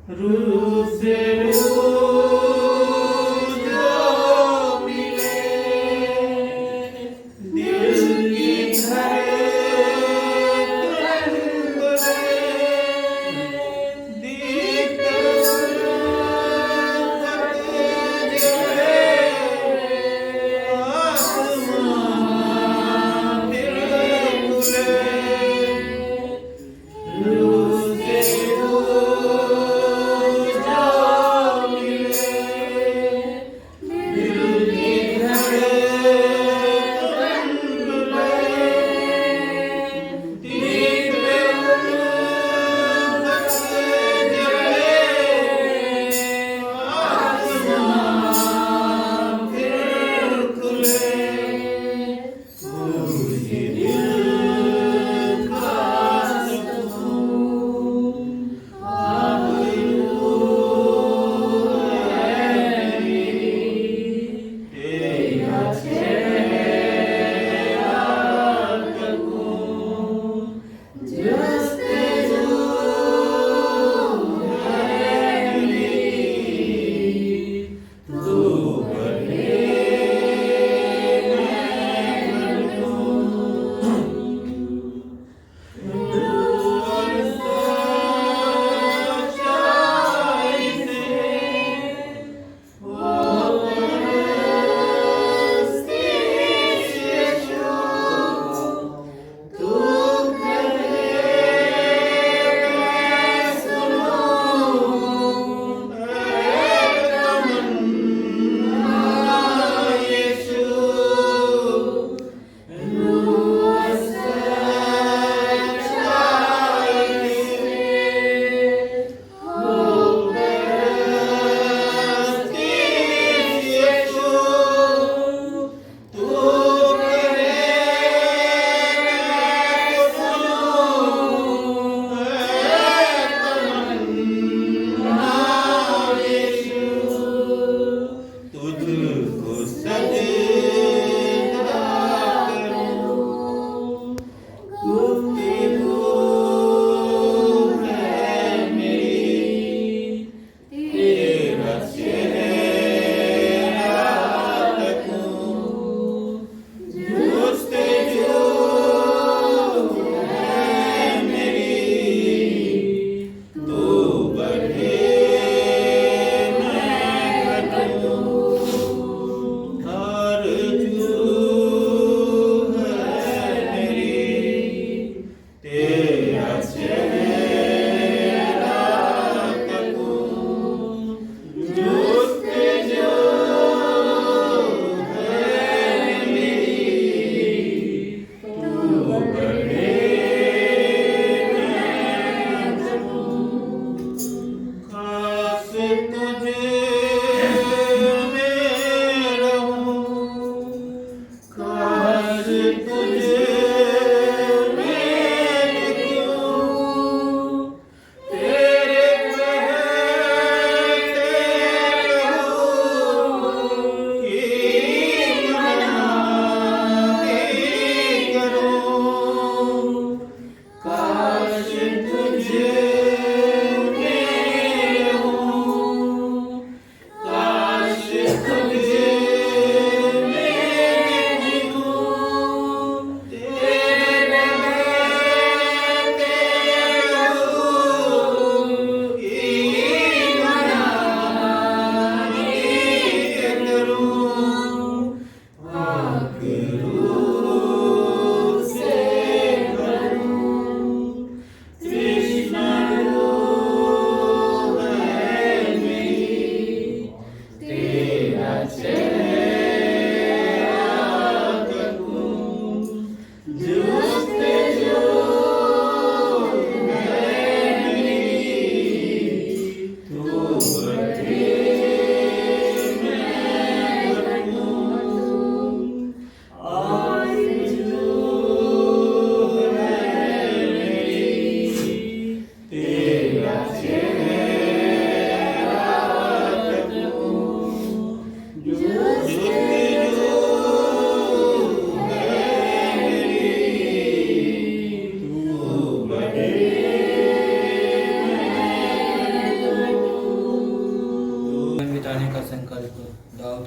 रूस रूस जो मिले दिल की धड़कन बोले दीपक जले आसमां फिर खुले रूस रूस जो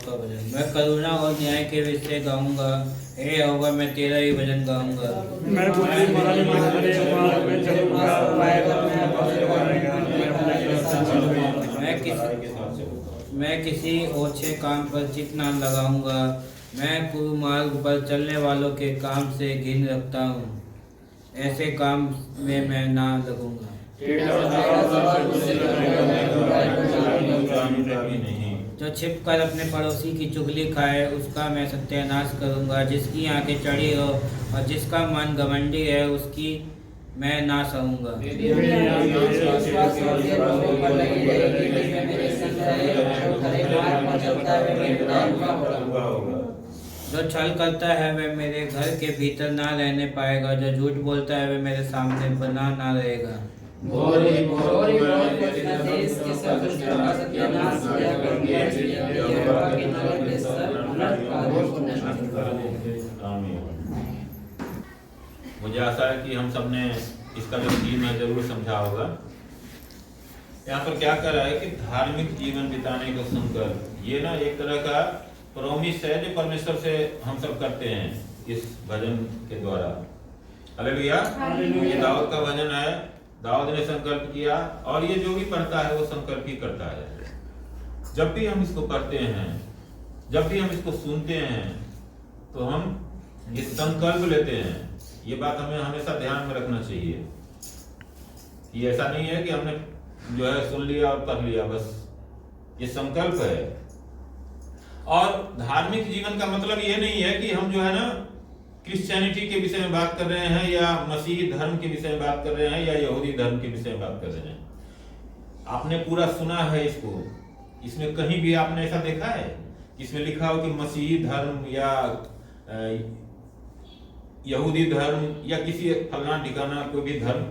दाऊद का भजन। मैं करुणा और न्याय के विषय गाऊंगा, हे यहोवा मैं तेरा ही भजन गाऊंगा। मैं बुद्धिमान में खरे मार्ग में चलूंगा, मैं किसी ओछे काम पर चित्त न लगाऊंगा। मैं कुमार्ग पर चलने वालों के काम से घिन रखता हूँ, ऐसे काम में मैं ना लगूंगा। जो छिप कर अपने पड़ोसी की चुगली खाए, उसका मैं सत्यानाश करूंगा। जिसकी आंखें चढ़ी हो और जिसका मन घमंडी है, उसकी मैं ना सहूंगा। जो छल करता है वह मेरे घर के भीतर ना रहने पाएगा। जो झूठ बोलता है वह मेरे सामने बना ना रहेगा। मुझे आशा है कि हम सब ने इसका जो थीम है जरूर समझा होगा। यहाँ पर क्या कर रहा है कि धार्मिक जीवन बिताने का संकल्प, ये ना एक तरह का प्रॉमिस है जो परमेश्वर से हम सब करते हैं इस भजन के द्वारा। हालेलुया। ये दाऊद का भजन है, दाऊद ने संकल्प किया और ये जो भी पढ़ता है वो संकल्प ही करता है। जब भी हम इसको पढ़ते हैं, जब भी हम इसको सुनते हैं, तो हम ये संकल्प लेते हैं। ये बात हमें हमेशा ध्यान में रखना चाहिए कि ऐसा नहीं है कि हमने जो है सुन लिया और पढ़ लिया बस, ये संकल्प है। और धार्मिक जीवन का मतलब ये नहीं है कि हम जो है ना क्रिश्चियनिटी के विषय में बात कर रहे हैं, या मसीही धर्म के विषय में बात कर रहे हैं, या यहूदी धर्म के विषय में बात कर रहे हैं। आपने पूरा सुना है इसको, इसमें कहीं भी आपने ऐसा देखा है कि इसमें लिखा हो कि मसीही धर्म या यहूदी धर्म या किसी फलाना ठिकाना कोई भी धर्म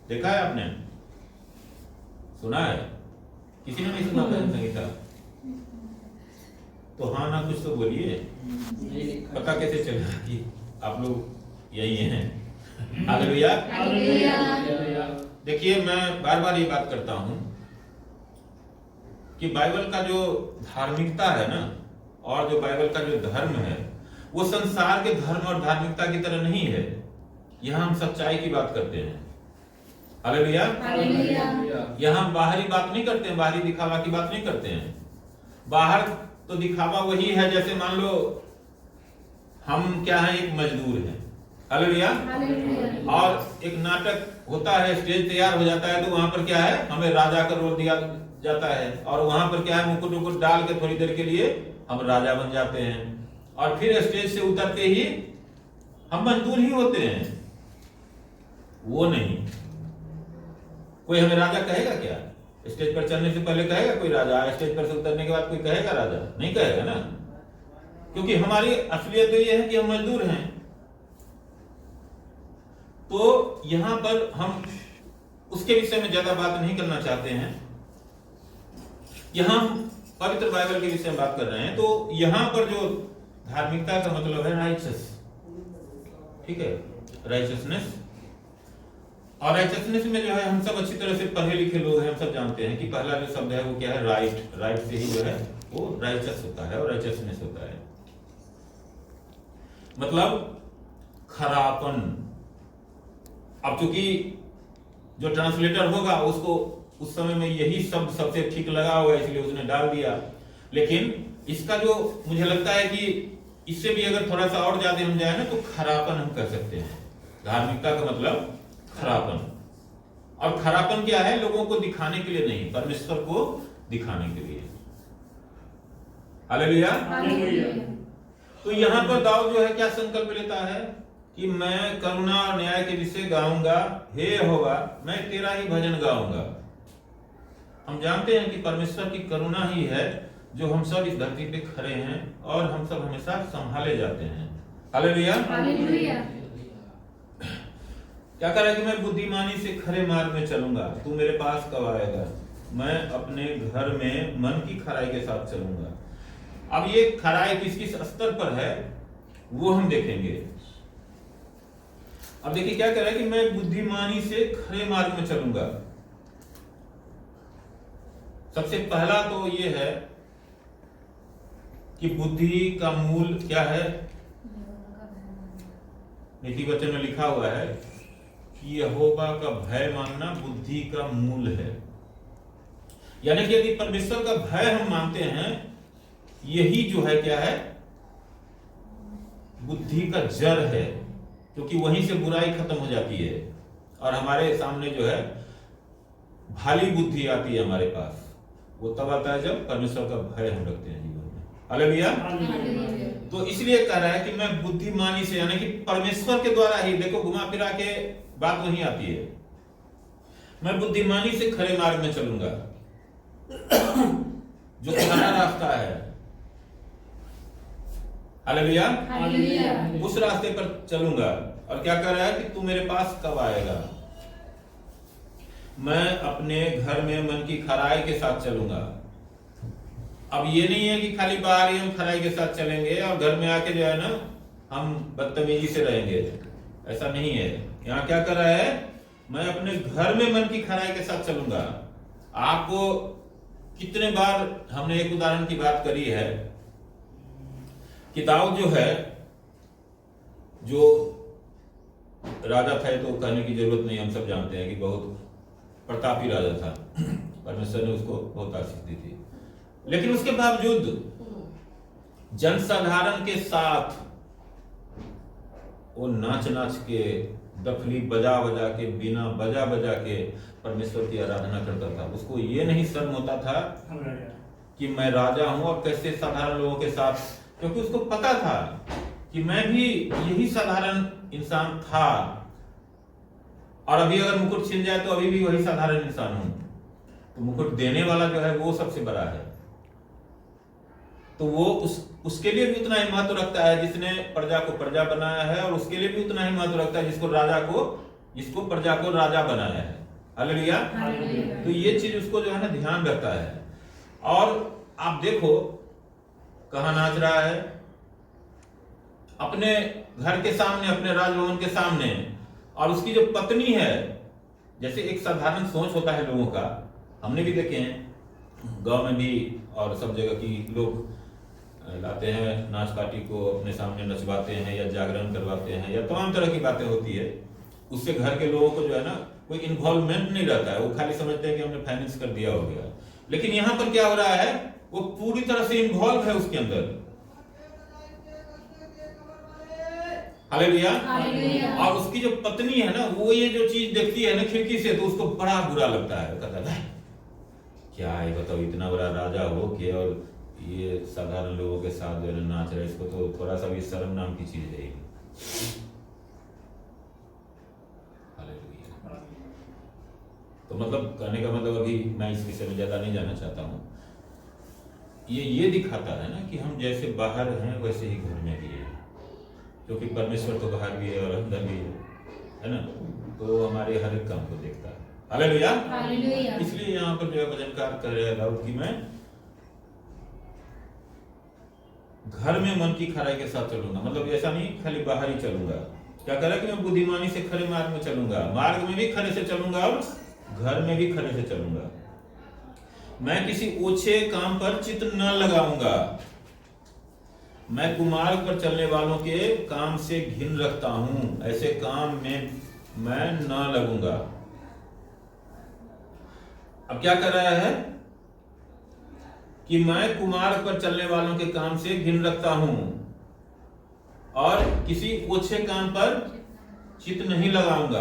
देखा है आपने? सुना है? किसी ने नहीं सुना भजन संगीता? तो हाँ ना कुछ तो बोलिए, पता कैसे चलेगा कि आप लोग यही हैं। हालेलुया। देखिए, मैं बार बार ये बात करता हूं कि बाइबल का जो धार्मिकता है ना, और जो बाइबल का जो धर्म है, वो संसार के धर्म और धार्मिकता की तरह नहीं है। यहां हम सच्चाई की बात करते हैं। हालेलुया। यहां हम बाहरी बात नहीं करते हैं, बाहरी दिखावा की बात नहीं करते हैं। बाहर तो दिखावा वही है, जैसे मान लो हम क्या है, एक मजदूर हैं। हालेलुया। और एक नाटक होता है, स्टेज तैयार हो जाता है, तो वहां पर क्या है, हमें राजा का रोल दिया जाता है, और वहां पर क्या है, मुकुट मुकुट डाल के थोड़ी देर के लिए हम राजा बन जाते हैं, और फिर स्टेज से उतरते ही हम मजदूर ही होते हैं। वो नहीं, कोई हमें राजा कहेगा क्या? स्टेज पर चढ़ने से पहले कहेगा कोई राजा? स्टेज पर से उतरने के बाद कोई कहेगा राजा? नहीं कहेगा ना, क्योंकि हमारी असलियत तो ये है कि हम मजदूर हैं। तो यहां पर हम उसके विषय में ज्यादा बात नहीं करना चाहते हैं। यहां हम पवित्र बाइबल के विषय में बात कर रहे हैं। तो यहां पर जो धार्मिकता का मतलब है राइचस, ठीक है, राइचसनेस। और राइचसनेस में जो है, हम सब अच्छी तरह से पढ़े लिखे लोग हैं, हम सब जानते हैं कि पहला जो शब्द है वो क्या है, राइट। राइट से ही जो है वो राइचस होता है और राइचसनेस होता है, मतलब खरापन। अब चूंकि जो ट्रांसलेटर होगा उसको उस समय में यही शब्द सबसे ठीक लगा होगा, इसलिए उसने डाल दिया। लेकिन इसका जो मुझे लगता है कि इससे भी अगर थोड़ा सा और ज्यादा हम जाए ना, तो खरापन हम कह सकते हैं। धार्मिकता का मतलब खरापन। और खरापन क्या है? लोगों को दिखाने के लिए नहीं, परमेश्वर को दिखाने के लिए। हालेलुया। तो यहां पर दाऊद जो है क्या संकल्प लेता है कि मैं करुणा और न्याय के विषय गाऊंगा, हे यहोवा मैं तेरा ही भजन गाऊंगा। हम जानते हैं कि परमेश्वर की करुणा ही है जो हम सब इस धरती पे खड़े हैं, और हम सब हमेशा संभाले जाते हैं। हालेलुया। क्या कह रहा है कि मैं बुद्धिमानी से खरे मार्ग में चलूंगा, तू मेरे पास कब आएगा? मैं अपने घर में मन की खराई के साथ चलूंगा। अब ये खराई किस किस स्तर पर है वो हम देखेंगे। अब देखिए क्या कह रहा है कि मैं बुद्धिमानी से खरे मार्ग में चलूंगा। सबसे पहला तो ये है कि बुद्धि का मूल क्या है। नीति वचन में लिखा हुआ है कि यहोवा का भय मानना बुद्धि का मूल है। यानी कि यदि परमेश्वर का भय हम मानते हैं, यही जो है क्या है, बुद्धि का जड़ है, क्योंकि वहीं से बुराई खत्म हो जाती है और हमारे सामने जो है भाली बुद्धि आती है हमारे पास। वो तब आता है जब परमेश्वर का भय हम रखते हैं जीवन में। हालेलुया। तो इसलिए कह रहा है कि मैं बुद्धिमानी से, यानी कि परमेश्वर के द्वारा ही, देखो घुमा फिरा के बात वहीं आती है, मैं बुद्धिमानी से खरे मार्ग में चलूंगा। जो खरा रास्ता है, हालेलुया, उस रास्ते पर चलूंगा। और क्या कह रहा है कि तू मेरे पास कब आएगा। मैं अपने घर में मन की खराई के साथ चलूंगा। अब ये नहीं है कि खाली बाहर ही हम खराई के साथ चलेंगे और घर में आके जो है ना हम बदतमीजी से रहेंगे, ऐसा नहीं है। यहाँ क्या कर रहा है, मैं अपने घर में मन की खराई के साथ चलूंगा। आपको कितने बार हमने एक उदाहरण की बात करी है कि दाऊद जो है, जो राजा था, तो कहने की जरूरत नहीं, हम सब जानते हैं कि बहुत प्रतापी राजा था। परमेश्वर ने उसको बहुत आशीष दी थी, लेकिन उसके बावजूद जनसाधारण के साथ वो नाच नाच के, डफली बजा बजा के, बीना बजा बजा के परमेश्वर की आराधना करता था। उसको ये नहीं शर्म होता था कि मैं राजा हूं और कैसे साधारण लोगों के साथ, क्योंकि उसको पता था कि मैं भी यही साधारण इंसान था और अभी अगर मुकुट छिन जाए तो अभी भी वही साधारण इंसान हूं। तो मुकुट देने वाला जो है वो सबसे बड़ा है। तो वो उसके लिए भी उतना ही महत्व रखता है जिसने प्रजा को प्रजा बनाया है, और उसके लिए भी उतना ही महत्व रखता है जिसको प्रजा को राजा बनाया है। हालेलुया। तो ये चीज उसको जो है ना ध्यान रखता है। और आप देखो कहां नाच रहा है, अपने घर के सामने, अपने राजभवन के सामने। और उसकी जो पत्नी है, जैसे एक साधारण सोच होता है लोगों का, हमने भी देखे हैं गांव में भी और सब जगह की लोग लाते हैं नाच पार्टी को, अपने सामने नचवाते हैं या जागरण करवाते हैं या तमाम तरह की बातें होती है। उससे घर के लोगों को जो है ना कोई इन्वॉल्वमेंट नहीं रहता है, वो खाली समझते हैं कि हमने फाइनेंस कर दिया हो गया। लेकिन यहां पर क्या हो रहा है, वो पूरी तरह से इन्वॉल्व है उसके अंदर। हालेलुया। और उसकी जो पत्नी है ना, वो ये जो चीज देखती है ना खिड़की से, तो उसको बड़ा बुरा लगता है। कहता है क्या है, बताओ इतना बड़ा राजा हो के और ये साधारण लोगों के साथ जो है नाच रहे, इसको तो थोड़ा सा भी शर्म नाम की चीज है। हालेलुया। तो मतलब कहने का मतलब, अभी मैं इस विषय में ज्यादा नहीं जाना चाहता हूं। ये दिखाता है ना कि हम जैसे बाहर हैं वैसे ही घर में भी है, क्योंकि परमेश्वर तो बाहर भी है और अंदर भी है ना। तो हमारे हर एक काम को देखता है। हालेलुया। इसलिए यहाँ पर जो है भजनकार कह रहे हैं दाऊद कि मैं घर में मन की खराई के साथ चलूंगा। मतलब ऐसा नहीं खाली बाहर ही चलूंगा। क्या कह रहा है कि मैं बुद्धिमानी से खरे मार्ग में चलूंगा, मार्ग में भी खरे से चलूंगा और घर में भी खरे से चलूंगा। मैं किसी ओछे काम पर चित्त न लगाऊंगा। मैं कुमार्ग पर चलने वालों के काम से घिन रखता हूं, ऐसे काम में मैं न लगूंगा। अब क्या कर रहा है कि मैं कुमार्ग पर चलने वालों के काम से घिन रखता हूं और किसी ओछे काम पर चित्त नहीं लगाऊंगा।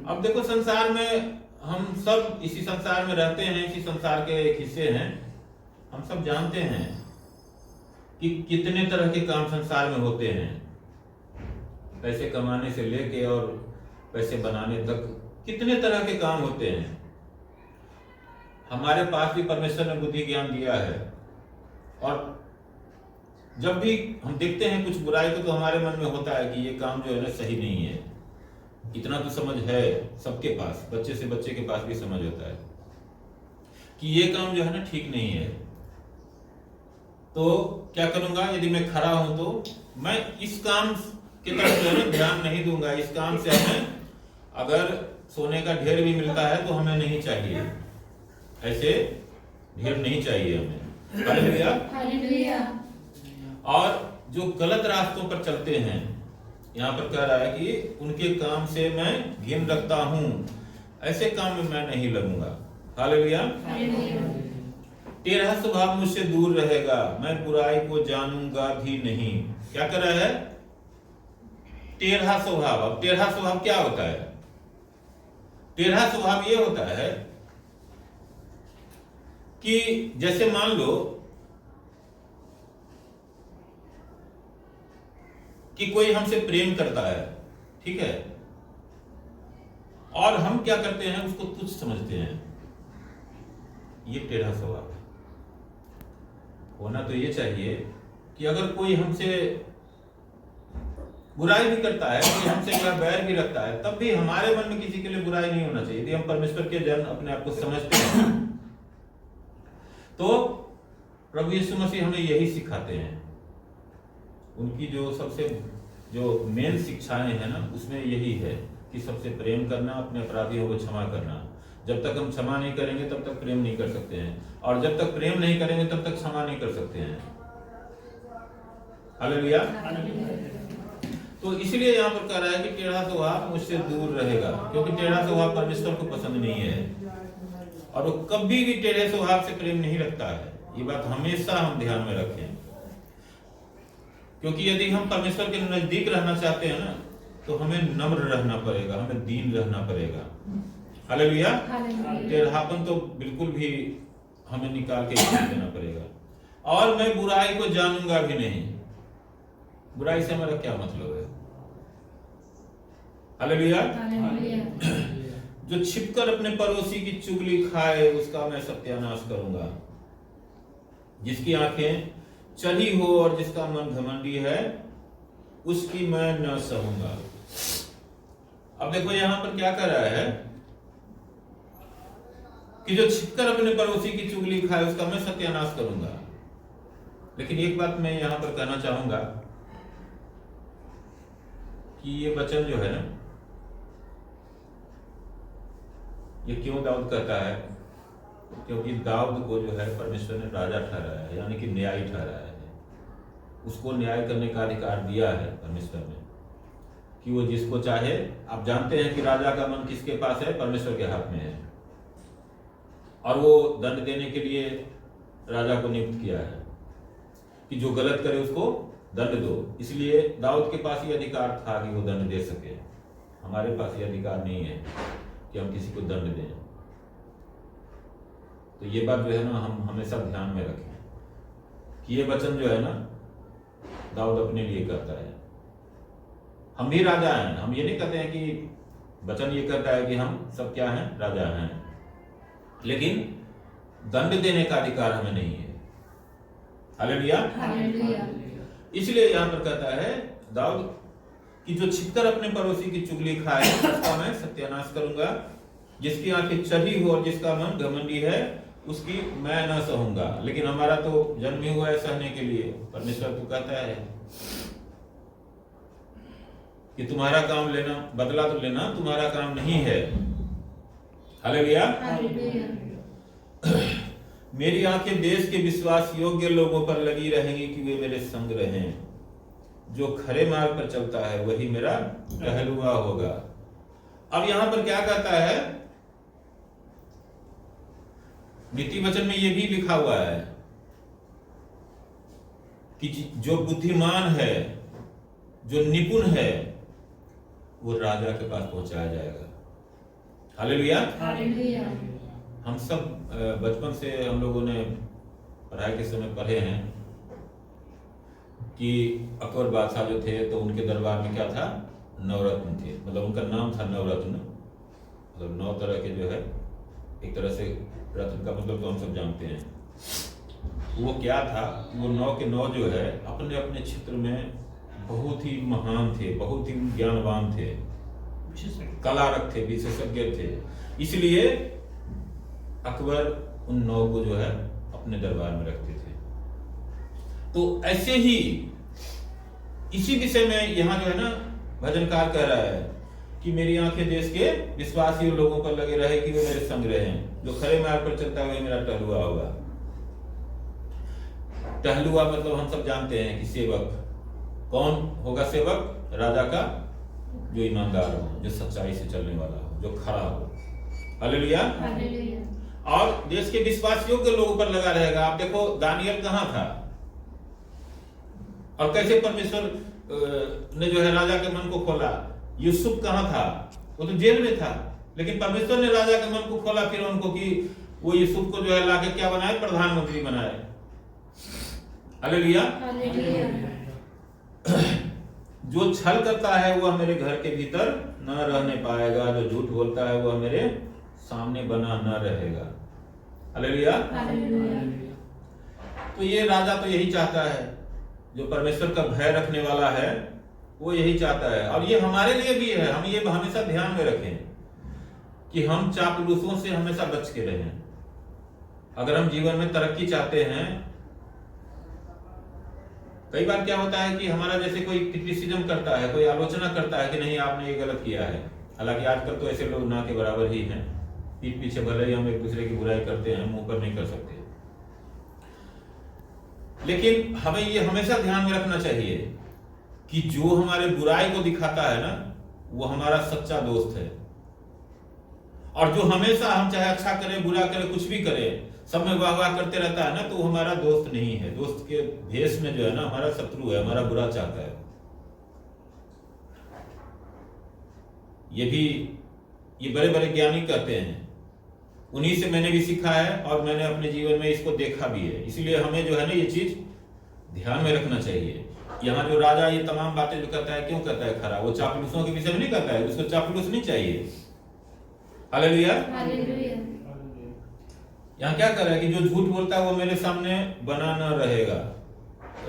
अब देखो संसार में हम सब इसी संसार में रहते हैं, इसी संसार के एक हिस्से हैं। हम सब जानते हैं कि कितने तरह के काम संसार में होते हैं। पैसे कमाने से लेके और पैसे बनाने तक कितने तरह के काम होते हैं। हमारे पास भी परमेश्वर ने बुद्धि ज्ञान दिया है, और जब भी हम देखते हैं कुछ बुराई को, तो हमारे मन में होता है कि ये काम जो है ना सही नहीं है। इतना तो समझ है सबके पास, बच्चे से बच्चे के पास भी समझ होता है कि ये काम जो है ना ठीक नहीं है। तो क्या करूंगा, यदि मैं खरा हूं तो मैं इस काम की तरफ जो है ना ध्यान नहीं दूंगा। इस काम से हमें अगर सोने का ढेर भी मिलता है तो हमें नहीं चाहिए, ऐसे ढेर नहीं चाहिए हमें। हालेलुया। और जो गलत रास्तों पर चलते हैं, यहाँ पर कह रहा है कि उनके काम से मैं घिन रखता हूं, ऐसे काम में मैं नहीं लगूंगा। हालेलुया। टेढ़ा स्वभाव मुझसे दूर रहेगा, मैं बुराई को जानूंगा भी नहीं। क्या कर रहा है? टेढ़ा स्वभाव। अब टेढ़ा स्वभाव क्या होता है? टेढ़ा स्वभाव ये होता है कि जैसे मान लो कि कोई हमसे प्रेम करता है, ठीक है, और हम क्या करते हैं, उसको तुच्छ समझते हैं। ये टेढ़ा स्वभाव है। होना तो ये चाहिए कि अगर कोई हमसे बुराई भी करता है, कोई हमसे क्या बैर भी रखता है, तब भी हमारे मन में किसी के लिए बुराई नहीं होना चाहिए। यदि हम परमेश्वर के जन अपने आप को समझते हैं तो प्रभु यीशु मसीह हमें यही सिखाते हैं। उनकी जो मेन शिक्षाएं हैं ना, उसमें यही है कि सबसे प्रेम करना, अपने अपराधियों को क्षमा करना। जब तक हम क्षमा नहीं करेंगे तब तक प्रेम नहीं कर सकते हैं, और जब तक प्रेम नहीं करेंगे तब तक क्षमा नहीं कर सकते हैं। हालेलुया। तो इसलिए यहाँ पर कह रहा है कि टेढ़ा स्वभाव मुझसे दूर रहेगा, क्योंकि टेढ़ा स्वभाव परमेश्वर को पसंद नहीं है, और वो कभी भी टेढ़े स्वभाव से प्रेम नहीं रखता है। ये बात हमेशा हम ध्यान में रखें, क्योंकि यदि हम परमेश्वर के नजदीक रहना चाहते हैं ना, तो हमें नम्र रहना पड़ेगा, हमें दीन रहना पड़ेगा। हालेलुया। टेढ़ापन तो बिल्कुल भी हमें निकाल के देना पड़ेगा। और मैं बुराई को जानूंगा भी नहीं। बुराई से हमारा क्या मतलब है? हालेलुया। जो छिपकर अपने पड़ोसी की चुगली खाए, उसका मैं सत्यानाश करूंगा। जिसकी आंखें चली हो और जिसका मन घमंडी है, उसकी मैं न सहूंगा। अब देखो यहां पर क्या कर रहा है कि जो छिपकर अपने पड़ोसी की चुगली खाए, उसका मैं सत्यानाश करूंगा। लेकिन एक बात मैं यहां पर कहना चाहूंगा कि ये वचन जो है ना, ये क्यों दाऊद कहता है? क्योंकि दाऊद को जो है परमेश्वर ने राजा ठहराया है, यानी कि न्यायी ठहराया है। उसको न्याय करने का अधिकार दिया है परमेश्वर ने, कि वो जिसको चाहे। आप जानते हैं कि राजा का मन किसके पास है? परमेश्वर के हाथ में है, और वो दंड देने के लिए राजा को नियुक्त किया है कि जो गलत करे उसको दंड दो। इसलिए दाऊद के पास ये अधिकार था कि वो दंड दे सके। हमारे पास ये अधिकार नहीं है कि हम किसी को दंड दें। तो ये बात जो है ना, हम हमेशा ध्यान में रखें कि ये वचन जो है ना, दाऊद अपने लिए कहता है। हम भी राजा हैं। हम ये नहीं कहते हैं कि वचन ये कहता है कि हम सब क्या हैं? राजा हैं, लेकिन दंड देने का अधिकार हमें नहीं है। हालेलुया। इसलिए यहां पर कहता है दाऊद कि जो छिपकर अपने पड़ोसी की चुगली खाए, उसका मैं सत्यानाश करूंगा। जिसकी आंखें चढ़ी हो और जिसका मन घमंडी है, उसकी मैं न सहूंगा। लेकिन हमारा तो जन्म ही हुआ है सहने के लिए। परमेश्वर तो कहता है कि तुम्हारा काम लेना, बदला तो लेना तुम्हारा काम नहीं है। हालेलुया। मेरी आंखें देश के विश्वास योग्य लोगों पर लगी रहेंगी कि वे मेरे संग रहें। जो खरे मार्ग पर चलता है वही मेरा टहलुआ होगा। अब यहां पर क्या कहता है? नीति वचन में यह भी लिखा हुआ है कि जो बुद्धिमान है, जो निपुण है, वो राजा के पास पहुंचाया जाएगा। हालेलुया। हम सब बचपन से हम लोगों ने पढ़ाई के समय पढ़े हैं कि अकबर बादशाह जो थे तो उनके दरबार में क्या था? नवरत्न थे। मतलब उनका नाम था नवरत्न। मतलब 9 तरह के जो है, एक तरह से रत्न का मतलब तो हम सब जानते हैं। वो क्या था? वो 9 के 9 जो है अपने अपने क्षेत्र में बहुत ही महान थे, बहुत ही ज्ञानवान थे, कलारक थे, विशेषज्ञ थे। इसलिए अकबर उन 9 को जो है अपने दरबार में रखते थे। तो ऐसे ही इसी विषय में यहां जो है ना, भजनकार कह रहा है कि मेरी आंखें देश के विश्वासी लोगों पर लगे रहे कि वे मेरे संग रहें। जो खरे मार्ग पर चलता है वही मेरा टहलुआ होगा। टहलुआ मतलब हम सब जानते हैं कि सेवक। कौन होगा सेवक? राजा का जो ईमानदार हो, जो सच्चाई से चलने वाला हो, जो खड़ा हो। हालेलुया। और देश के विश्वास योग्य लोगों पर लगा रहेगा। आप देखो दानियल कहाँ था और कैसे परमेश्वर ने जो है राजा के मन को खोला। यूसुफ कहाँ था? वो तो जेल में था, लेकिन परमेश्वर ने राजा के मन को खोला फिर उनको कि वो यूसुफ को जो है लाके क्या बनाए? प्रधानमंत्री बनाए। हालेलुया। जो छल करता है वह मेरे घर के भीतर न रहने पाएगा, जो झूठ बोलता है वह मेरे सामने बना न रहेगा। हालेलुया। तो ये राजा तो यही चाहता है, जो परमेश्वर का भय रखने वाला है वो यही चाहता है। और ये हमारे लिए भी है। हम ये हमेशा ध्यान में रखें कि हम चापलूसों से हमेशा बच के रहें। अगर हम जीवन में तरक्की चाहते हैं, कई बार क्या होता है कि हमारा जैसे कोई क्रिटिसिज्म करता है, कोई आलोचना करता है कि नहीं आपने ये गलत किया है। हालांकि आजकल तो ऐसे लोग ना के बराबर ही हैं। पीठ पीछे भले ही हम एक दूसरे की बुराई करते हैं, मुंह पर नहीं कर सकते। लेकिन हमें ये हमेशा ध्यान में रखना चाहिए कि जो हमारे बुराई को दिखाता है ना, वो हमारा सच्चा दोस्त है। और जो हमेशा हम चाहे अच्छा करें बुरा करें कुछ भी करें, सब में वाह वाह करते रहता है ना, तो वो हमारा दोस्त नहीं है। दोस्त के भेष में जो है ना हमारा शत्रु है, हमारा बुरा चाहता है। ये बड़े बड़े ज्ञानी कहते हैं, उन्हीं से मैंने भी सीखा है और मैंने अपने जीवन में इसको देखा भी है। इसलिए हमें जो है ना ये चीज ध्यान में रखना चाहिए। यहाँ जो राजा ये तमाम बातें जो कहता है, क्यों कहता है खरा? वो चापलूसों के विषय में नहीं कहता है, उसको चापलूस नहीं चाहिए। हालेलुया। यहाँ क्या कर रहा है कि जो झूठ बोलता है वो मेरे सामने बना न रहेगा।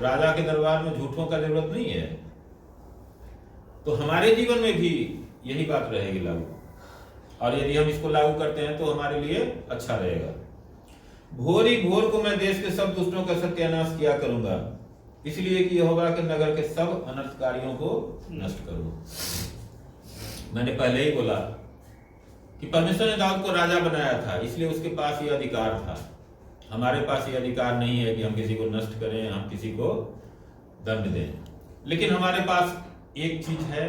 राजा के दरबार में झूठों का जरूरत नहीं है। तो हमारे जीवन में भी यही बात रहेगी लागू, और यदि हम इसको लागू करते हैं तो हमारे लिए अच्छा रहेगा। भोर ही भोर को मैं देश के सब दुष्टों का सत्यानाश किया करूंगा, इसलिए कि यहोवा के नगर के सब अनर्थकारियों को नष्ट करूं। मैंने पहले ही बोला कि परमेश्वर ने दाऊद को राजा बनाया था, इसलिए उसके पास ये अधिकार था। हमारे पास ये अधिकार नहीं है कि हम किसी को नष्ट करें, हम किसी को दंड दें। लेकिन हमारे पास एक चीज है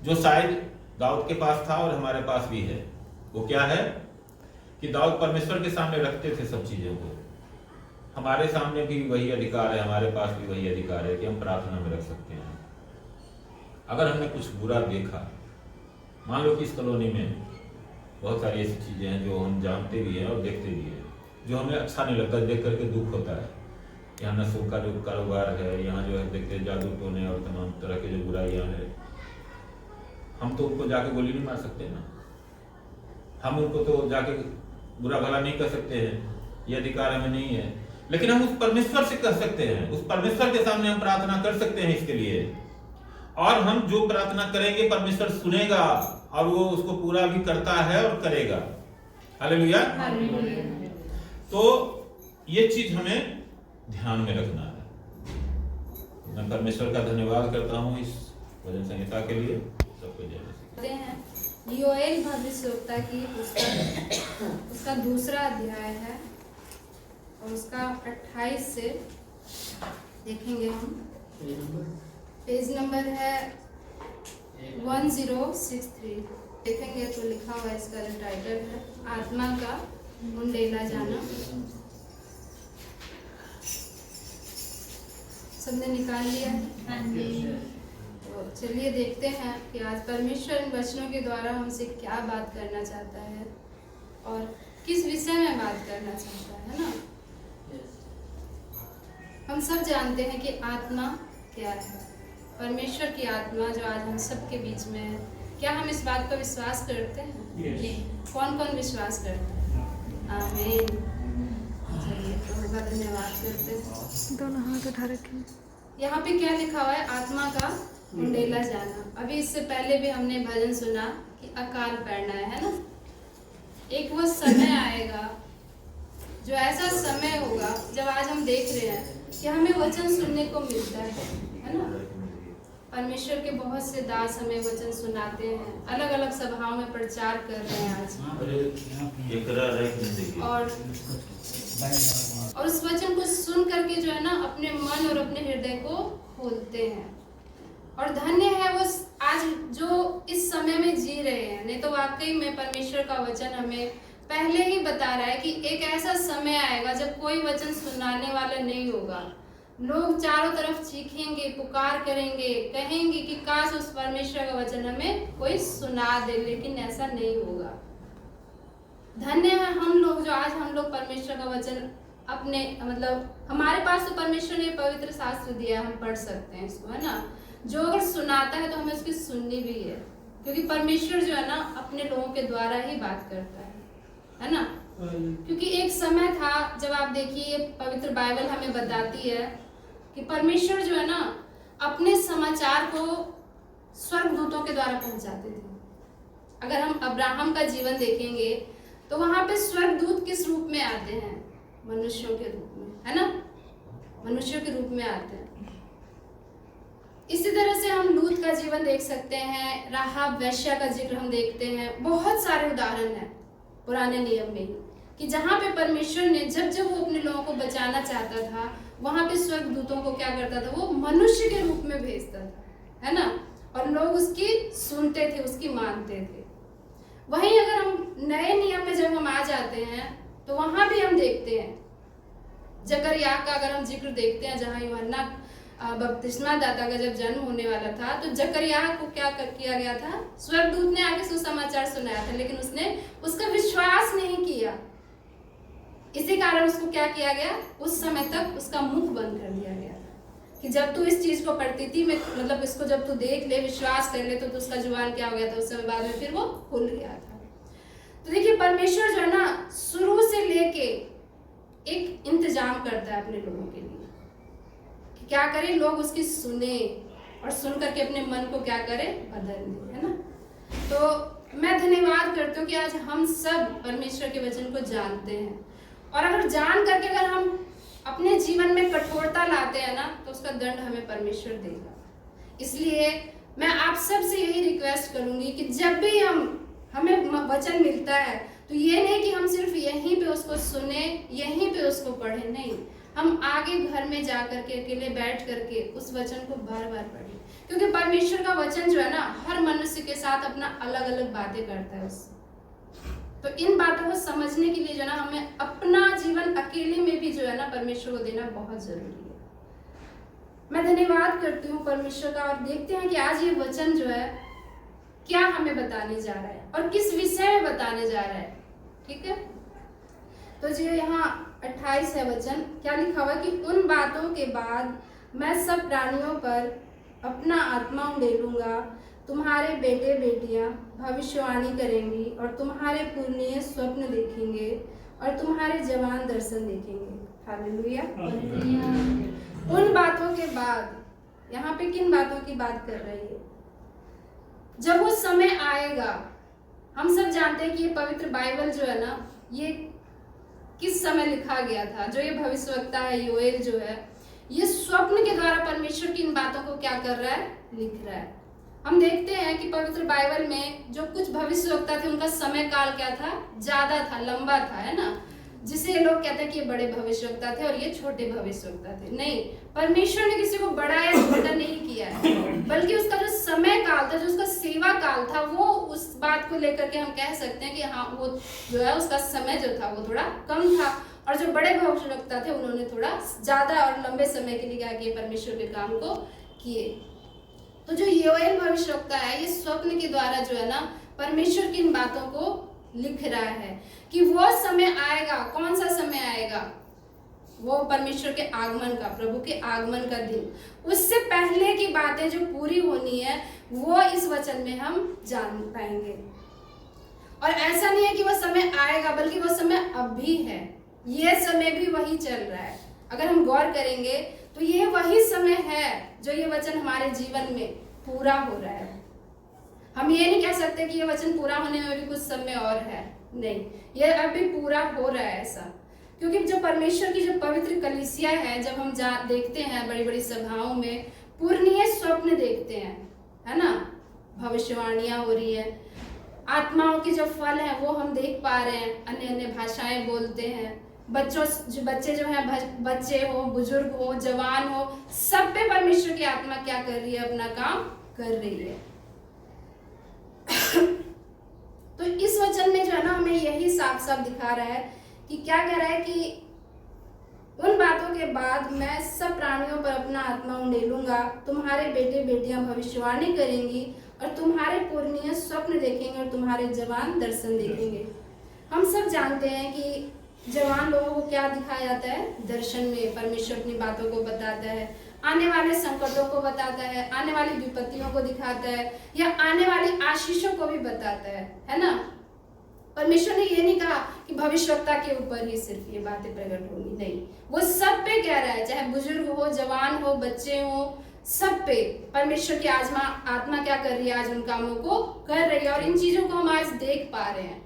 जो शायद दाऊद के पास था और हमारे पास भी है। वो क्या है कि दाऊद परमेश्वर के सामने रखते थे सब चीजों को। हमारे सामने भी वही अधिकार है, हमारे पास भी वही अधिकार है कि हम प्रार्थना में रख सकते हैं। अगर हमने कुछ बुरा देखा, मान लो कि इस कॉलोनी में बहुत सारी ऐसी चीजें हैं जो हम जानते भी हैं और देखते भी हैं, जो हमें अच्छा नहीं लगता, देख करके दुख होता है। यहाँ नशों का जो कारोबार है, यहाँ जो है देखते जादू टोने और तमाम तरह के जो बुराइयां हैं, हम तो उनको जाके गोली नहीं मार सकते ना, हम उनको तो जाके बुरा भला नहीं कर सकते हैं, ये अधिकार हमें नहीं है। लेकिन हम उस परमेश्वर से कर सकते हैं, उस परमेश्वर के सामने हम प्रार्थना कर सकते हैं इसके लिए। और हम जो प्रार्थना करेंगे परमेश्वर सुनेगा और वो उसको पूरा भी करता है और करेगा। हालेलुया। तो ये चीज हमें ध्यान में रखना है। मैं परमेश्वर का धन्यवाद करता हूँ इस वचन संहिता के लिए। सबको जय मसीह। योएल भविष्यवक्ता की पुस्तक उसका दूसरा अध्याय है और उसका 28 से देखेंगे हम। पेज नंबर है 1063। देखेंगे तो लिखा हुआ इसका जो टाइटल है, आत्मा का मुंडेला जाना। सबने निकाल लिया है? तो चलिए देखते हैं कि आज परमेश्वर इन वचनों के द्वारा हमसे क्या बात करना चाहता है और किस विषय में बात करना चाहता है ना। हम सब जानते हैं कि आत्मा क्या है, परमेश्वर की आत्मा जो आज हम सबके बीच में है। क्या हम इस बात पर विश्वास करते हैं? कौन कौन विश्वास करते हैं? आमीन। चलिए प्रभु का धन्यवाद करते हैं। दोनों हाथ उठा रखें। यहाँ पे क्या लिखा हुआ है? आत्मा का मुंडेला जाना। अभी इससे पहले भी हमने भजन सुना कि अकाल पड़ना है ना। एक वो समय आएगा जो ऐसा समय होगा जब आज हम देख रहे हैं कि हमें वचन सुनने को मिलता है ना। परमेश्वर के बहुत से दास हमें वचन सुनाते हैं, अलग अलग सभाओं में प्रचार कर रहे हैं आज। और और उस वचन को सुन करके जो है ना अपने मन और अपने हृदय को खोलते हैं। और धन्य है वो आज जो इस समय में जी रहे हैं। नहीं तो वाकई में परमेश्वर का वचन हमें पहले ही बता रहा है कि एक ऐसा समय आएगा जब कोई वचन सुनाने वाला नहीं होगा। लोग चारों तरफ चीखेंगे, पुकार करेंगे, कहेंगे कि काश उस परमेश्वर का वचन हमें कोई सुना दे, लेकिन ऐसा नहीं होगा। धन्य है हम लोग जो आज हम लोग परमेश्वर का वचन अपने मतलब हमारे पास तो परमेश्वर ने पवित्र शास्त्र दिया, हम पढ़ सकते हैं इसको, है ना। जो अगर सुनाता है तो हमें उसकी सुननी भी है, क्योंकि परमेश्वर जो है ना अपने लोगों के द्वारा ही बात करता है ना। क्योंकि एक समय था जब आप देखिए पवित्र बाइबल हमें बताती है कि परमेश्वर जो है ना अपने समाचार को स्वर्गदूतों के द्वारा पहुंचाते थे। अगर हम अब्राहम का जीवन देखेंगे तो वहां पे स्वर्गदूत किस रूप में आते हैं? मनुष्यों के रूप में, है ना, मनुष्यों के रूप में आते हैं। इसी तरह से हम लूत का जीवन देख सकते हैं, राहाब वेश्या का जिक्र हम देखते हैं। बहुत सारे उदाहरण हैं पुराने नियम में कि जहाँ पे परमेश्वर ने जब जब वो अपने लोगों को बचाना चाहता था वहां पे स्वर्गदूतों को क्या करता था, वो मनुष्य के रूप में भेजता था, है ना, और लोग उसकी सुनते थे, उसकी मानते थे। वहीं अगर हम नए नियम में जब हम आ जाते हैं तो वहां भी हम देखते हैं जकरिया का अगर हम जिक्र देखते हैं, जहाँ यूहन्ना बपतिस्मा दाता का जब जन्म होने वाला था तो जकरिया को क्या किया गया था, स्वर्गदूत ने आके सुसमाचार सुनाया था, लेकिन उसने उसका विश्वास नहीं किया। इसी कारण उसको क्या किया गया, उस समय तक उसका मुख बंद कर दिया गया था कि जब तू इस चीज को पढ़ती थी, मतलब इसको जब तू देख ले, विश्वास कर ले, तो उसका जुबान क्या हो गया था, उस समय बाद में फिर वो खुल गया था। तो देखिए परमेश्वर जो है ना शुरू से लेके एक इंतजाम करता है अपने लोगों के लिए कि क्या करे, लोग उसकी सुने और सुन करके अपने मन को क्या करे, बदल दे, है ना। तो मैं धन्यवाद करती हूँ कि आज हम सब परमेश्वर के वचन को जानते हैं, और अगर जान करके अगर हम अपने जीवन में कठोरता लाते हैं ना तो उसका दंड हमें परमेश्वर देगा। इसलिए मैं आप सब से यही रिक्वेस्ट करूंगी कि जब भी हमें वचन मिलता है तो ये नहीं कि हम सिर्फ यहीं पे उसको सुने, यहीं पे उसको पढ़े, नहीं, हम आगे घर में जा करके अकेले बैठ करके उस वचन को बार बार पढ़ें, क्योंकि परमेश्वर का वचन जो है ना हर मनुष्य के साथ अपना अलग अलग बातें करता है उससे। तो इन बातों को समझने के लिए जो है ना हमें अपना जीवन अकेले में भी जो है ना परमेश्वर को देना बहुत जरूरी है। मैं धन्यवाद करती हूँ परमेश्वर का, और देखते हैं कि आज ये वचन जो है क्या हमें बताने जा रहा है और किस विषय में बताने जा रहा है। ठीक है, तो जो यहाँ 28 है वचन, क्या लिखा हुआ कि उन बातों के बाद मैं सब प्राणियों पर अपना आत्मा उड़ेलूंगा, तुम्हारे बेटे बेटियां भविष्यवाणी करेंगी और तुम्हारे पुरनिये स्वप्न देखेंगे और तुम्हारे जवान दर्शन देखेंगे। हालेलुया। उन बातों के बाद, यहाँ पे किन बातों की बात कर रही है? जब वो समय आएगा, हम सब जानते हैं कि ये पवित्र बाइबल जो है ना ये किस समय लिखा गया था। जो ये भविष्यवक्ता है योएल जो है, ये स्वप्न के द्वारा परमेश्वर की इन बातों को क्या कर रहा है, लिख रहा है। हम देखते हैं कि पवित्र बाइबल में जो कुछ भविष्यवक्ता थे उनका समय काल क्या था, ज्यादा था, लंबा था, है ना, जिसे लोग कहते हैं कि ये बड़े भविष्यवक्ता थे और ये छोटे भविष्यवक्ता थे। नहीं, परमेश्वर ने किसी को बड़ा या छोटा नहीं किया है, बल्कि उसका जो समय काल था, जो उसका सेवा काल था, वो उस बात को लेकर के हम कह सकते हैं कि हाँ वो जो है उसका समय जो था वो थोड़ा कम था, और जो बड़े भविष्यवक्ता थे उन्होंने थोड़ा ज्यादा और लंबे समय के लिए क्या किया, परमेश्वर के काम को किए। तो जो योएल भविष्यवक्ता है, ये स्वप्न के द्वारा जो है ना परमेश्वर की इन बातों को लिख रहा है कि वो समय आएगा। कौन सा समय आएगा? वो परमेश्वर के आगमन का, प्रभु के आगमन का दिन। उससे पहले की बातें जो पूरी होनी है वो इस वचन में हम जान पाएंगे। और ऐसा नहीं है कि वो समय आएगा, बल्कि वो समय अब भी है। ये समय भी वही चल रहा है। अगर हम गौर करेंगे तो ये वही समय है जो ये वचन हमारे जीवन में पूरा हो रहा है। हम ये नहीं कह सकते कि ये वचन पूरा होने में भी कुछ समय और है, नहीं, ये अभी पूरा हो रहा है ऐसा। क्योंकि जो परमेश्वर की जो पवित्र कलीसिया है, जब हम देखते हैं बड़ी बड़ी सभाओं में पूर्णीय स्वप्न देखते हैं, है ना, भविष्यवाणियां हो रही है। आत्माओं के जो फल हैं वो हम देख पा रहे हैं, अन्य अन्य भाषाएं बोलते हैं, बच्चे जो हैं, बच्चे हो, बुजुर्ग हो, जवान हो, सब पे परमेश्वर की आत्मा क्या कर रही है, अपना काम कर रही है। तो इस वचन में जो है ना हमें यही साफ साफ दिखा रहा है कि क्या कह रहा है कि उन बातों के बाद मैं सब प्राणियों पर अपना आत्मा उंडेलूंगा, तुम्हारे बेटे बेटियां भविष्यवाणी करेंगी और तुम्हारे पुरनिया स्वप्न देखेंगे और तुम्हारे जवान दर्शन देखेंगे। हम सब जानते हैं कि जवान लोगों को क्या दिखाया जाता है, दर्शन में परमेश्वर अपनी बातों को बताता है, आने वाले संकटों को बताता है, आने वाली विपत्तियों को दिखाता है या आने वाली आशीषों को भी बताता है ना। परमेश्वर ने ये नहीं कहा कि भविष्यवक्ता के ऊपर ही सिर्फ ये बातें प्रकट होंगी, नहीं, वो सब पे कह रहा है, चाहे बुजुर्ग हो, जवान हो, बच्चे हो, सब पे परमेश्वर की आत्मा क्या कर रही है, आज उन कामों को कर रही है और इन चीजों को हम आज देख पा रहे हैं।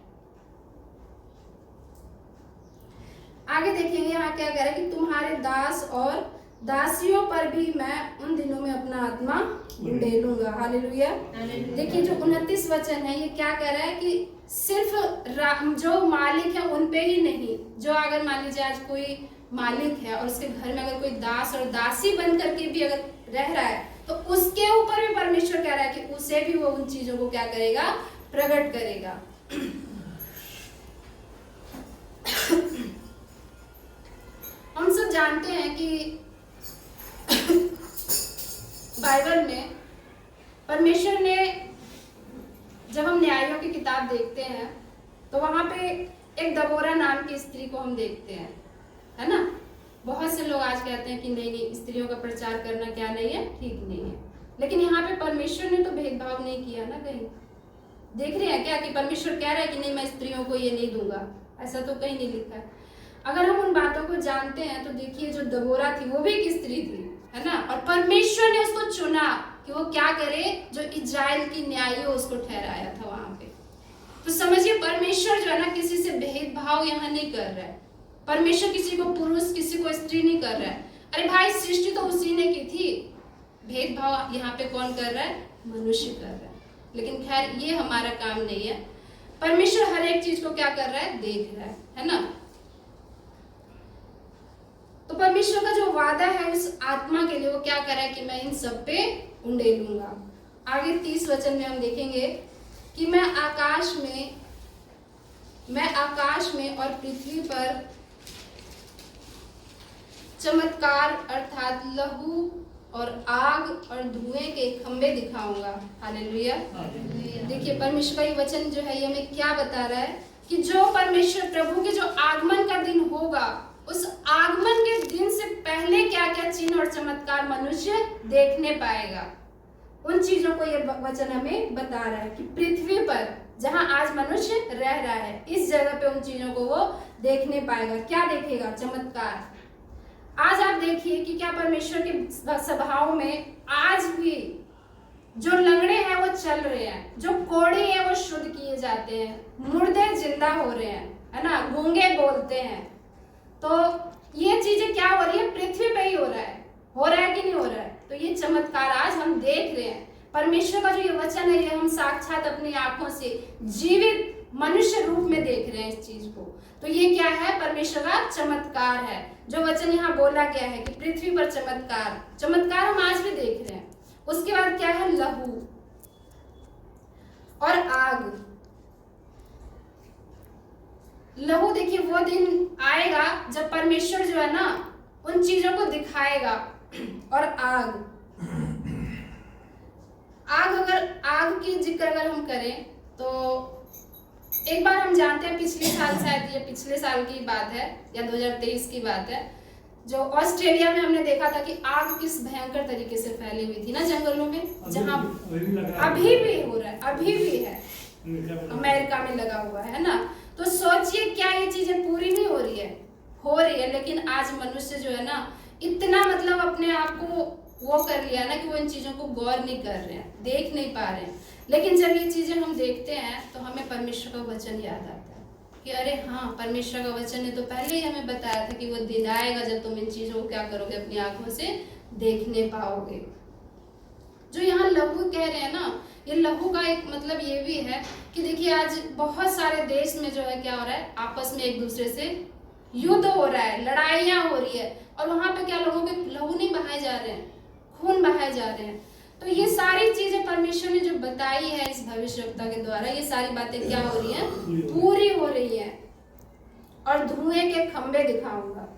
आगे देखेंगे यहाँ क्या कह रहा है कि तुम्हारे दास और दासियों पर भी मैं उन दिनों में अपना आत्मा उंडेलूंगा। हालेलुया। देखिए जो 29 वचन है ये क्या कह रहा है कि सिर्फ जो मालिक है उन पे ही नहीं, जो अगर मान लीजिए आज कोई मालिक है और उसके घर में अगर कोई दास और दासी बन करके भी अगर रह रहा है तो उसके ऊपर भी परमेश्वर कह रहा है कि उसे भी वो उन चीजों को क्या करेगा, प्रकट करेगा। हम सब जानते हैं कि बाइबल में परमेश्वर ने, जब हम न्यायों की किताब देखते हैं तो वहां पे एक दबोरा नाम की स्त्री को हम देखते हैं, है ना। बहुत से लोग आज कहते हैं कि नहीं स्त्रियों का प्रचार करना क्या नहीं है, ठीक नहीं है, लेकिन यहाँ पे परमेश्वर ने तो भेदभाव नहीं किया ना। कहीं देख रहे हैं क्या कि परमेश्वर कह रहा है कि नहीं मैं स्त्रियों को ये नहीं दूंगा, ऐसा तो कहीं नहीं लिखा है। अगर हम उन बातों को जानते हैं तो देखिए जो दबोरा थी वो भी एक स्त्री थी, है ना, और परमेश्वर ने उसको चुना कि वो क्या करे, जो इजराइल की न्यायी हो उसको ठहराया था वहां पे। तो समझिए परमेश्वर जो है ना किसी से भेदभाव यहाँ नहीं कर रहा है। परमेश्वर किसी को पुरुष किसी को स्त्री नहीं कर रहा है। अरे भाई सृष्टि तो उसी ने की थी, भेदभाव यहाँ पे कौन कर रहा है, मनुष्य कर रहा है। लेकिन खैर ये हमारा काम नहीं है, परमेश्वर हर एक चीज को क्या कर रहा है, देख रहा है ना। तो परमेश्वर का जो वादा है उस आत्मा के लिए वो क्या कर रहा है कि मैं इन सब पे उंडेलूंगा। आगे 30 वचन में हम देखेंगे कि मैं आकाश में और पृथ्वी पर चमत्कार अर्थात लहू और आग और धुएं के खंबे दिखाऊंगा। हालेलुया। देखिए परमेश्वर का ये वचन जो है ये हमें क्या बता रहा है कि जो परमेश्वर प्रभु के जो आगमन का दिन होगा उस आगमन के दिन से पहले क्या क्या चिन्ह और चमत्कार मनुष्य देखने पाएगा, उन चीजों को ये वचन हमें बता रहा है कि पृथ्वी पर जहां आज मनुष्य रह रहा है इस जगह पे उन चीजों को वो देखने पाएगा। क्या देखेगा, चमत्कार। आज आप देखिए कि क्या परमेश्वर की सभाओं में आज भी जो लंगड़े हैं वो चल रहे हैं, जो कोढ़े हैं वो शुद्ध किए जाते हैं, मुर्दे जिंदा हो रहे हैं, है ना, गूंगे बोलते हैं। तो ये चीजें क्या हो रही है, पृथ्वी पे ही हो रहा है कि नहीं हो रहा है। तो ये चमत्कार आज हम देख रहे हैं। परमेश्वर का जो ये वचन है ये हम साक्षात अपनी आंखों से जीवित मनुष्य रूप में देख रहे हैं इस चीज को। तो ये क्या है, परमेश्वर का चमत्कार है। जो वचन यहाँ बोला गया है कि पृथ्वी पर चमत्कार हम आज भी देख रहे हैं। उसके बाद क्या है, लहू और आग। लहू देखिए वो दिन आएगा जब परमेश्वर जो है ना उन चीजों को दिखाएगा। और आग की जिक्र अगर हम करें तो एक बार हम जानते हैं पिछले साल, शायद ये पिछले साल की बात है या 2023 की बात है, जो ऑस्ट्रेलिया में हमने देखा था कि आग किस भयंकर तरीके से फैली हुई थी ना जंगलों में, जहां अभी भी हो रहा है, अभी भी है, अमेरिका में लगा हुआ है ना। तो सोचिए क्या ये चीजें पूरी नहीं हो रही है, लेकिन आज मनुष्य जो है ना इतना मतलब अपने आप को वो कर लिया ना कि वो इन चीजों को गौर नहीं कर रहे हैं, देख नहीं पा रहे हैं। लेकिन जब ये चीजें हम देखते हैं तो हमें परमेश्वर का वचन याद आता है कि अरे हाँ, परमेश्वर का वचन ने तो पहले ही हमें बताया था कि वो दिन आएगा जब तुम इन चीजों को क्या करोगे, अपनी आंखों से देखने पाओगे। जो यहाँ लहू कह रहे हैं ना, ये लहू का एक मतलब ये भी है कि देखिए आज बहुत सारे देश में जो है क्या हो रहा है, आपस में एक दूसरे से युद्ध हो रहा है, लड़ाइयाँ हो रही है, और वहां पे क्या लोगों के लहू नहीं बहाए जा रहे हैं, खून बहाए जा रहे हैं। तो ये सारी चीजें परमेश्वर ने जो बताई है इस भविष्यवक्ता के द्वारा, ये सारी बातें क्या हो रही हैं, पूरी हो रही है। और धुएं के खंबे दिखाऊंगा।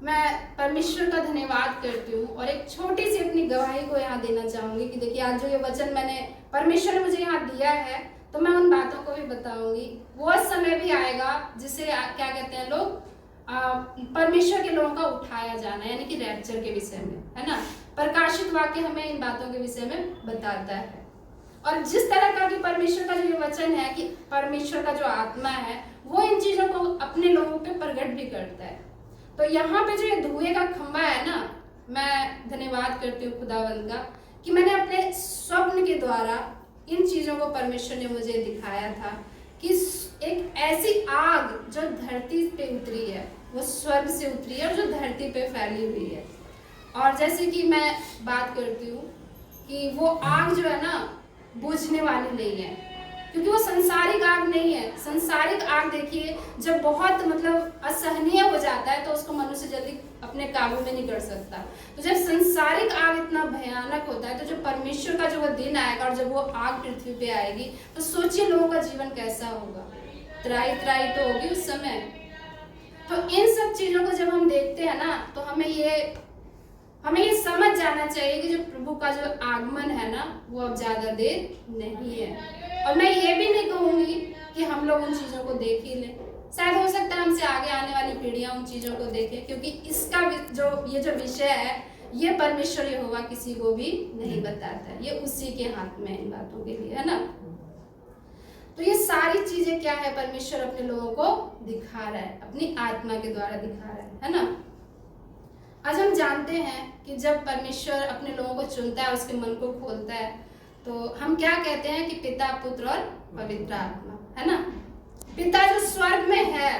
मैं परमेश्वर का धन्यवाद करती हूँ और एक छोटी सी अपनी गवाही को यहाँ देना चाहूंगी कि देखिए आज जो ये वचन मैंने परमेश्वर ने मुझे यहाँ दिया है, तो मैं उन बातों को भी बताऊंगी। वो समय भी आएगा जिसे क्या कहते हैं लोग, परमेश्वर के लोगों का उठाया जाना, यानी कि रैप्चर के विषय में, है ना। प्रकाशित वाक्य हमें इन बातों के विषय में बताता है। और जिस तरह का कि परमेश्वर का जो ये वचन है कि परमेश्वर का जो आत्मा है वो इन चीजों को अपने लोगों पे प्रकट भी करता है। तो यहाँ पे जो ये धुएं का खंबा है ना, मैं धन्यवाद करती हूँ खुदावंद का कि मैंने अपने स्वप्न के द्वारा इन चीजों को परमेश्वर ने मुझे दिखाया था कि एक ऐसी आग जो धरती पे उतरी है, वो स्वर्ग से उतरी है और जो धरती पे फैली हुई है। और जैसे कि मैं बात करती हूँ कि वो आग जो है ना बुझने वाली नहीं है, क्योंकि वो संसारिक आग नहीं है। संसारिक आग देखिए जब बहुत मतलब असहनीय हो जाता है तो उसको मनुष्य जल्दी अपने काबू में नहीं कर सकता। तो जब संसारिक आग इतना भयानक होता है, तो जो परमेश्वर का जो वो दिन आएगा और जब वो आग पृथ्वी पे आएगी, तो सोचिए लोगों का जीवन कैसा होगा। त्राही त्राही तो होगी उस समय। तो इन सब चीजों को जब हम देखते हैं ना, तो हमें ये समझ जाना चाहिए कि जो प्रभु का जो आगमन है ना, वो अब ज्यादा देर नहीं है। और मैं ये भी नहीं कहूंगी कि हम लोग उन चीजों को देख ही लें, शायद हो सकता है हमसे आगे आने वाली पीढ़ियां उन चीजों को देखें, क्योंकि इसका ये जो विषय है, ये परमेश्वर यहोवा किसी को भी नहीं बताता है, ये उसी के हाथ में है इन बातों के लिए, है ना। तो ये सारी चीजें क्या है, परमेश्वर अपने लोगों को दिखा रहा है, अपनी आत्मा के द्वारा दिखा रहा है ना। आज हम जानते हैं कि जब परमेश्वर अपने लोगों को चुनता है, उसके मन को खोलता है, तो हम क्या कहते हैं कि पिता, पुत्र और पवित्र आत्मा, है ना। पिता जो स्वर्ग में है,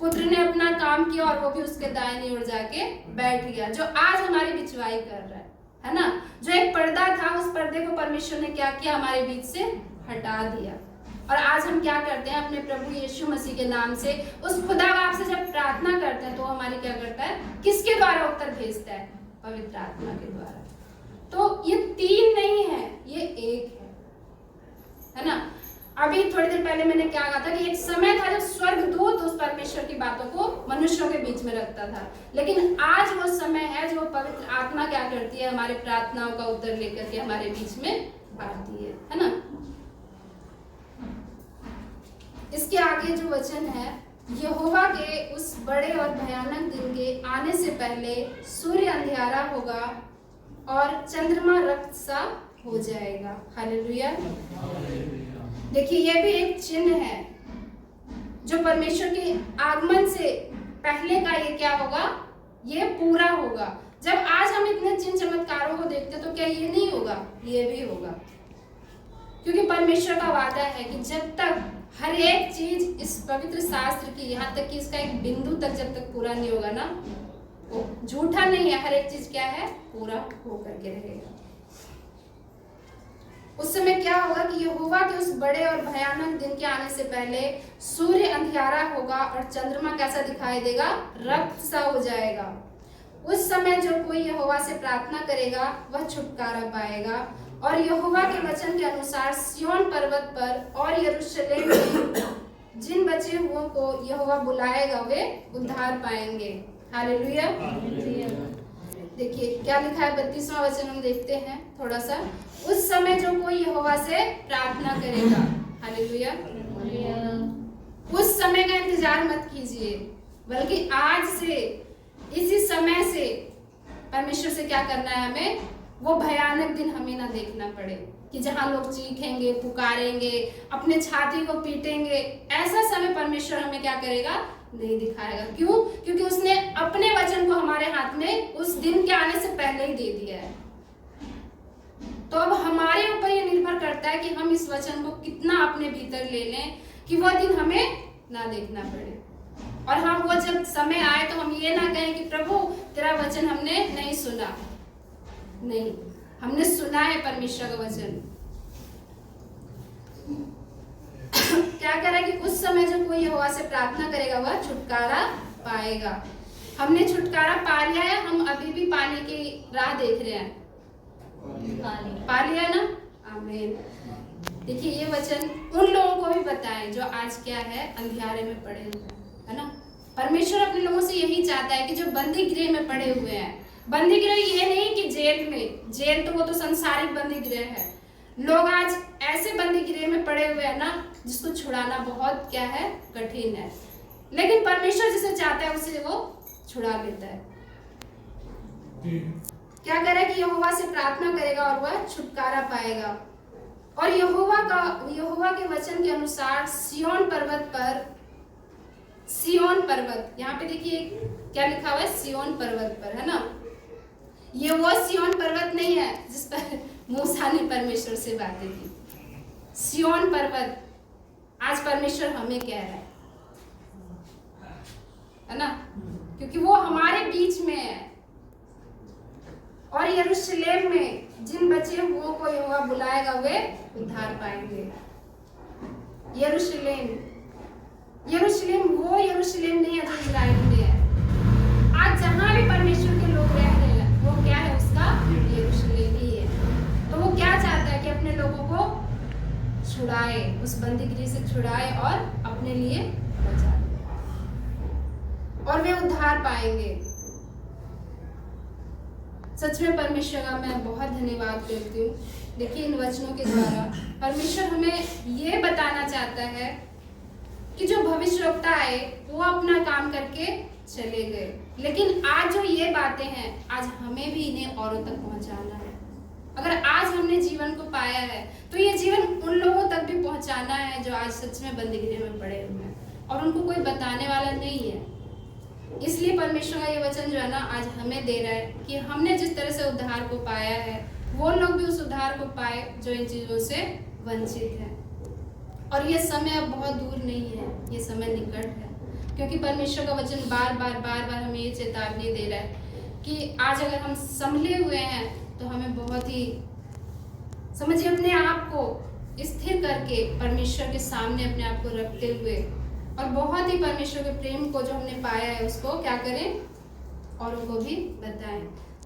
पुत्र ने अपना काम किया और वो भी उसके दाहिनी ओर जाके बैठ गया, जो आज हमारी बिचवाई कर रहा है ना। जो एक पर्दा था, उस पर्दे को परमेश्वर ने क्या किया, हमारे बीच से हटा दिया। और आज हम क्या करते हैं, अपने प्रभु यीशु मसीह के नाम से उस खुदा बाप से जब प्रार्थना करते हैं, तो हमारी क्या करता है, किसके द्वारा उत्तर भेजता है, पवित्र आत्मा के द्वारा। तो ये तीन नहीं है, ये एक है ना। अभी थोड़ी देर पहले मैंने क्या कहा था कि एक समय था जब स्वर्गदूत उस परमेश्वर की बातों को मनुष्यों के बीच में रखता था, लेकिन आज वो समय है जो पवित्र आत्मा क्या करती है, हमारे प्रार्थनाओं का उत्तर लेकर के हमारे बीच में आती है ना। इसके आगे जो वचन है, यहोवा के उस बड़े और भयानक दिन के आने से पहले सूर्य अंधियारा होगा और चंद्रमा रक्त सा हो जाएगा। हालेलुया। देखिए ये भी एक चिन्ह है जो परमेश्वर के आगमन से पहले का, ये क्या होगा, ये पूरा होगा। जब आज हम इतने चिन्ह चमत्कारों को देखते हैं, तो क्या ये नहीं होगा, ये भी होगा, क्योंकि परमेश्वर का वादा है कि जब तक हर एक चीज इस पवित्र शास्त्र की, यहाँ तक कि इसका एक बिंदु तक जब तक पूरा नहीं होगा ना, वो झूठा नहीं है, हर एक चीज क्या है, पूरा होकर के रहेगा। उस समय क्या होगा कि यहोवा के उस बड़े और भयानक दिन के आने से पहले सूर्य अंधियारा होगा और चंद्रमा कैसा दिखाई देगा, रक्त सा हो जाएगा। उस समय जो कोई यहोवा से प्रार्थना करेगा वह छुटकारा पाएगा, और यहोवा के वचन के अनुसार सिय्योन पर्वत पर और यरूशलेम में जिन बचे हुओं को यहोवा बुलाएगा वे उद्धार पाएंगे। हालेलुया। देखिए क्या लिखा है, 32वां वचन हम देखते हैं थोड़ा सा। उस समय जो कोई यहोवा से प्रार्थना करेगा, हालेलुया, उस समय का इंतजार मत कीजिए, बल्कि आज से, इसी समय से परमेश्वर से क्या करना है, हमें वो भयानक दिन हमें ना देखना पड़े कि जहां लोग चीखेंगे, पुकारेंगे, अपने छाती को पीटेंगे। ऐसा समय परमेश्वर हमें क्या करेगा, नहीं दिखाएगा। क्यों? क्योंकि उसने अपने वचन को हमारे हाथ में उस दिन के आने से पहले ही दे दिया है। तो अब हमारे ऊपर ये निर्भर करता है कि हम इस वचन को कितना अपने भीतर ले लें कि वह दिन हमें ना देखना पड़े। और हम वो जब समय आए तो हम ये ना कहें कि प्रभु तेरा वचन हमने नहीं सुना। नहीं, हमने सुना है परमेश्वर का वचन। क्या कह रहा है कि उस समय जो कोई यहोवा से प्रार्थना करेगा वह छुटकारा पाएगा। हमने छुटकारा पा लिया है, हम अभी भी पाने की राह देख रहे हैं। पा लिया ना? आमीन। देखिए ये वचन उन लोगों को भी बताएं जो आज क्या है, अंधियारे में पड़े हुए हैं, है ना। परमेश्वर अपने लोगों से यही चाहता है कि जो बंदी गृह में पड़े हुए हैं, बंदी गृह ये नहीं कि जेल में, जेल तो वो तो संसारिक बंदी गृह है। लोग आज ऐसे बंदी गृह में पड़े हुए हैं ना जिसको छुड़ाना बहुत क्या है, कठिन है, लेकिन परमेश्वर जिसे चाहता है उसे वो छुड़ा लेता है। क्या करे कि यहोवा से प्रार्थना करेगा और वह छुटकारा पाएगा। और यहोवा के वचन के अनुसार सिय्योन पर्वत, यहाँ पे देखिए क्या लिखा हुआ है, सिय्योन पर्वत पर, है ना। ये वो सिय्योन पर्वत नहीं है जिस पर मूसा ने परमेश्वर से बातें की। सिय्योन पर्वत आज परमेश्वर हमें कह रहा है ना, क्योंकि वो हमारे बीच में है। और यरूशलेम में जिन बचे हुओं को यहोवा बुलाएगा वे उद्धार पाएंगे। यरूशलेम वो यरूशलेम नहीं है जो इजराइल में है। आज जहां भी परमेश्वर के लोग रह रहे हैं वो क्या है, उसका यरूशलेम ही है। तो वो क्या चाहता है कि अपने लोगों को छुड़ाए, उस बंदीगिरी से छुड़ाए और अपने लिए बचाए, और वे उद्धार पाएंगे। सच में परमेश्वर का मैं बहुत धन्यवाद करती हूँ। देखिए इन वचनों के द्वारा परमेश्वर हमें ये बताना चाहता है कि जो भविष्यवक्ता आए वो अपना काम करके चले गए, लेकिन आज जो ये बातें हैं आज हमें भी इन्हें औरों तक पहुंचाना है। अगर आज हमने जीवन को पाया है तो ये जीवन उन लोगों तक भी पहुंचाना है जो आज सच में बंदीगृह में पड़े हुए हैं और उनको कोई बताने वाला नहीं है। इसलिए परमेश्वर का ये वचन जो है ना आज हमें दे रहा है कि हमने जिस तरह से उद्धार को पाया है वो लोग भी उस उद्धार को पाए जो इन चीजों से वंचित है। और ये समय अब बहुत दूर नहीं है, ये समय निकट है, क्योंकि परमेश्वर का वचन बार बार हमें ये चेतावनी दे रहा है कि आज अगर हम संभले हुए हैं तो हमें बहुत ही समझिए अपने आप को स्थिर करके परमेश्वर के सामने अपने आप को रखते हुए और बहुत ही परमेश्वर के प्रेम को जो हमने पाया है उसको क्या करें, औरों को भी बताएं।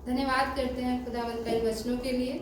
धन्यवाद करते हैं खुदावंत का इन वचनों के लिए।